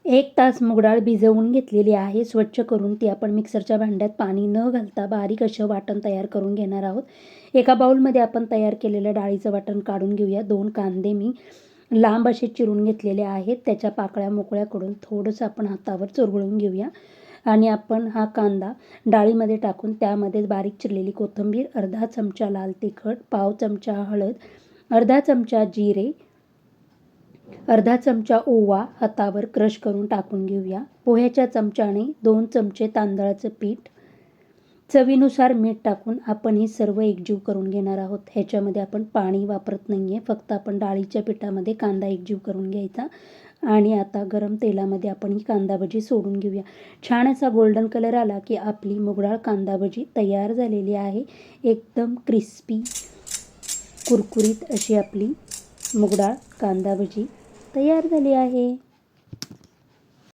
1 तास मूग डाळ भिजवून घेतलेली आहे. स्वच्छ करून ती आपण मिक्सरच्या भांड्यात पाणी न घालता बारीक असं वाटण तयार करून घेणार आहोत. एका बाउलमध्ये आपण तयार केलेलं डाळीचं वाटण काढून घेऊया. 2 कांदे मी लांब असे चिरून घेतलेले आहेत. त्याच्या पाकळ्या मोकळ्या करून थोडंसं आपण हातावर चुरगळून घेऊया आणि आपण हा कांदा डाळीमध्ये टाकून त्यामध्ये बारीक चिरलेली कोथिंबीर, अर्धा चमचा लाल तिखट, पाव चमचा हळद, अर्धा चमचा जिरे, अर्धा चमचा ओवा हातावर क्रश करून टाकून घेऊया. पोह्याच्या चमच्याने 2 चमचे तांदळाचं पीठ, चवीनुसार मीठ टाकून आपण हे सर्व एकजीव करून घेणार आहोत. ह्याच्यामध्ये आपण पाणी वापरत नाही आहे, फक्त आपण डाळीच्या पिठामध्ये कांदा एकजीव करून घ्यायचा. आणि आता गरम तेलामध्ये आपण ही कांदा भजी सोडून घेऊया. छान असा गोल्डन कलर आला की आपली मूगडाळ कांदा भजी तयार झालेली आहे. एकदम क्रिस्पी कुरकुरीत अशी आपली मूगडाळ कांदा भजी तयार झाली आहे.